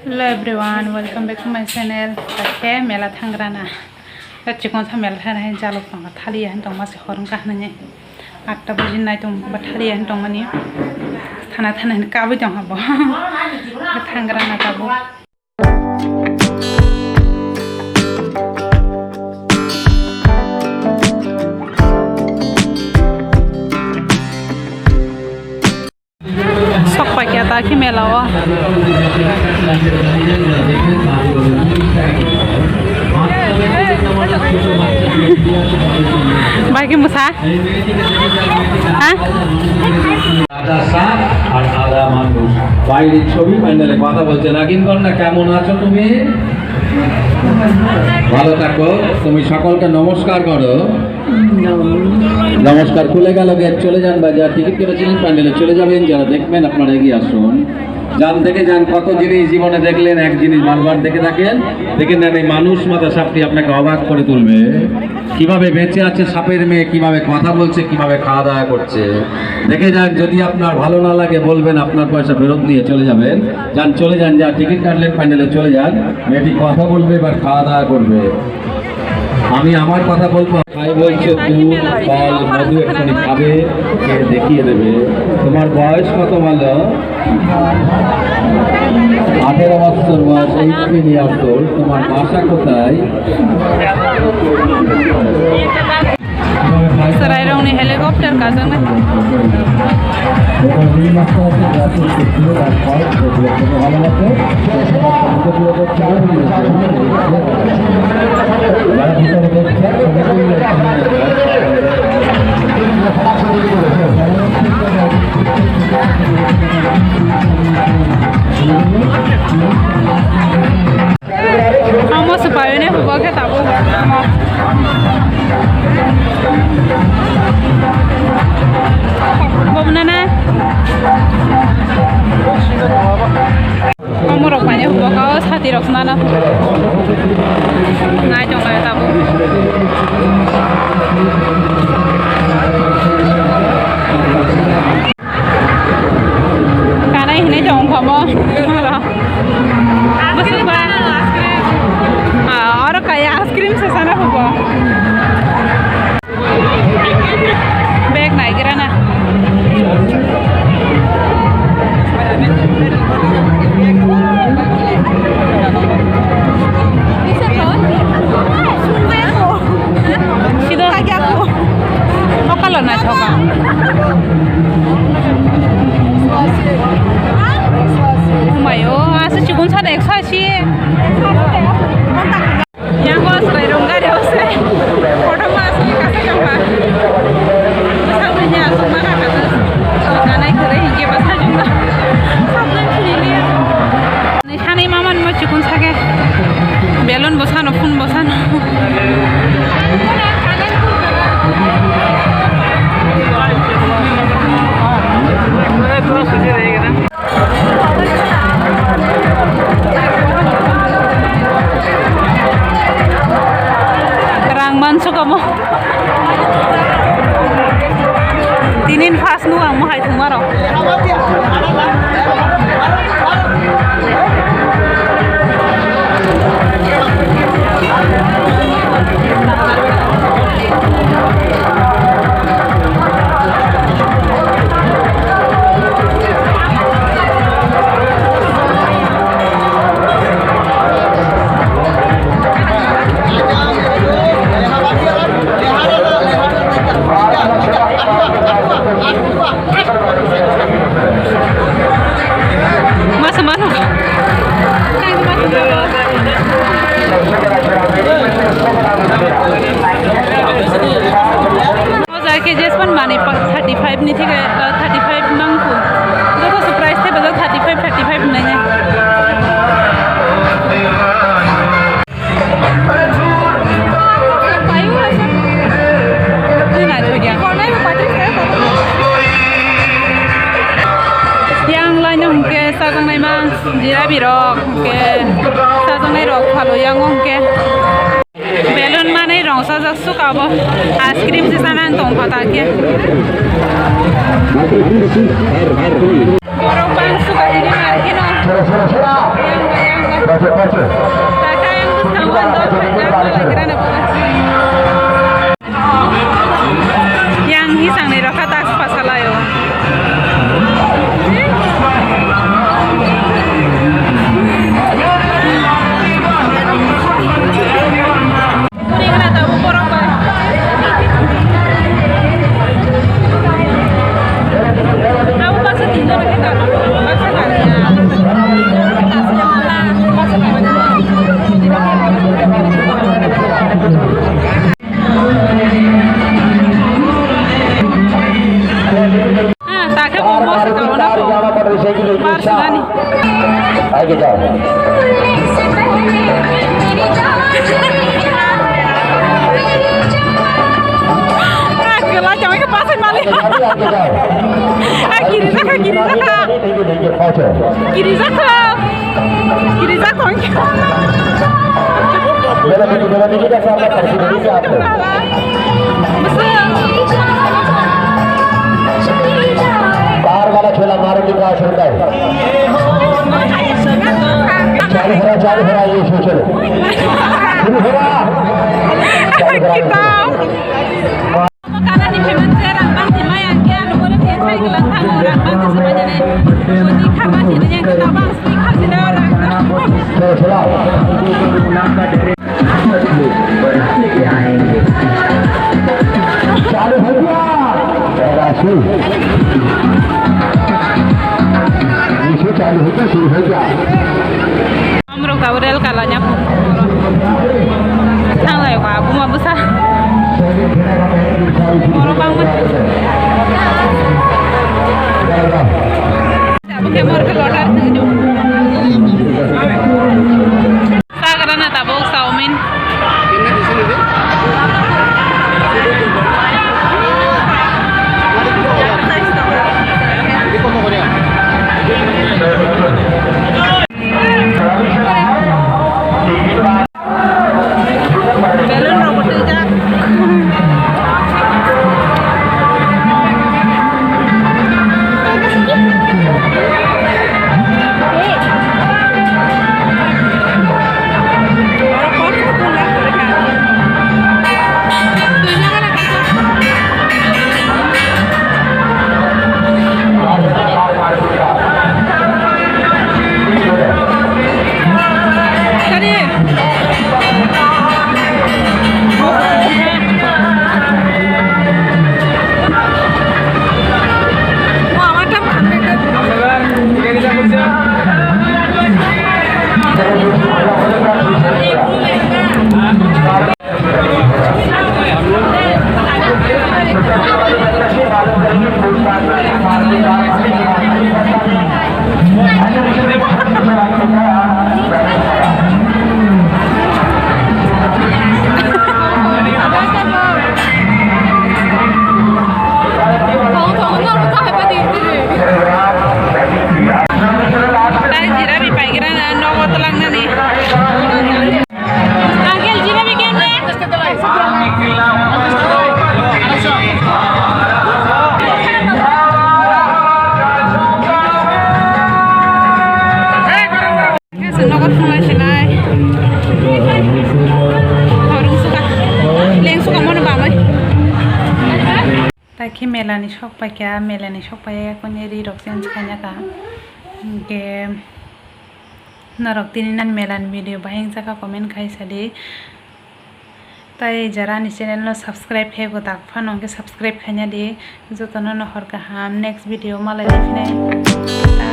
Hello everyone, welcome back to my channel. Today mela thangrana. Chikon sa mela thana jaluk tong thali han tong mas khorong ka nanye. 8টা বাজে নাই tong bathali han tong mani. Thana thana ka bu jong habo. Thangrana tabo. Sok pakai ta ki melawa. Baik Musa? Hah? আদা সাপ আর আদা মানুষ বাইরের ছবি প্যান্ডেলে কথা বলছে নাগিন কন্যা কেমন আছো তুমি ভালো থাকো তুমি সকলকে নমস্কার করো নমস্কার খুলে গেল গেট চলে যান বাজার টিকিট কেটেছিলেন প্যান্ডেলে চলে যাবেন যারা দেখবেন আপনারা এগিয়ে আসুন যান থেকে যান কত জিনিস জীবনে দেখলেন এক জিনিস বারবার দেখে থাকেন দেখে নেন এই মানুষ মাথা সাপটি আপনাকে অবাক করে তুলবে কিভাবে বেঁচে আছে সাপের মেয়ে কিভাবে কথা বলছে কিভাবে খাওয়া দাওয়া করছে দেখে যান যদি আপনার ভালো না লাগে বলবেন আপনার পয়সা ফেরত নিয়ে চলে যাবেন যান চলে যান যা টিকিট কাটলেন প্যান্ডেলে চলে যান মেয়েটি কথা বলবে এবার খাওয়া দাওয়া করবে আমি আমার কথা বলবো ভাই বলছে দুধ ফল মধু একটুখানি খাবে দেখিয়ে দেবে তোমার বয়স কত বলো 18 বছর বয়স 18 years old তোমার বাসা কোথায় Serai rong ni helikopter kazang na. Kamu supaya ni hubungan kita tahu. Bagaimana? Kamu rupanya hubungan kau hati rok mana? Nggak jauh kayak tahu. Karena ini jauh kamu. Maksud apa? Orang kayak es krim sesana hubungan. Bag naik kerana. Kalau nak coba. Mayo, asal cukun sada eksasi. Yang kau serai rongga dia usai. Orang masuk kasih coba. Samanya semua kata. Karena kerja hingga pasal juga. Sampai sini. Nisani mama mau cukun saja. Belon bosan, phone bosan. Kerang masuk kamu. Tinin fast nu kamu hai tomorrow. Masa mana? Oh, saya ke Jasmine mana 35 ni thik 35 nangku. Itu surprise थे बजा 35 नहीं है. Yang lain yang ke sajang naik mang jira birok ke sajang naik rok halu yang ke belon mana rong sajak suka bo es krim sih sana tong kata ke borong bang suka jadi margino yang yang kesawan dong lagi rana yang hisang nih raka tas pasalayo आगे जाओ jangan ke pasar balik. Kiri zaka. मेरा बेटी का सामना कर दीजिए आप car वाला ठेला मारुति का शुरू है चालू हो रहा ये सोचो शुरू हो रहा karena di Pemancer Rambang di Mayang kia lu boleh saya kelang tang orang bang semuanya nih di kamar sini yang kita bang stiker sudah orang चालू हो गया चालू होगा शुरू हो गया हम लोग का rail kalanya sangat ya aku mau besar mau bangun aku kemar ke lotar itu karena tabung saumin Taki melani shok pa kya melani shok pa ya ko neri roxen khanya ka ke narok tininan melan video bahing saka comment khai sade tai jara ni channel no subscribe he go dak phanong ke subscribe khanya de jotono no hor ka ham next video malai difne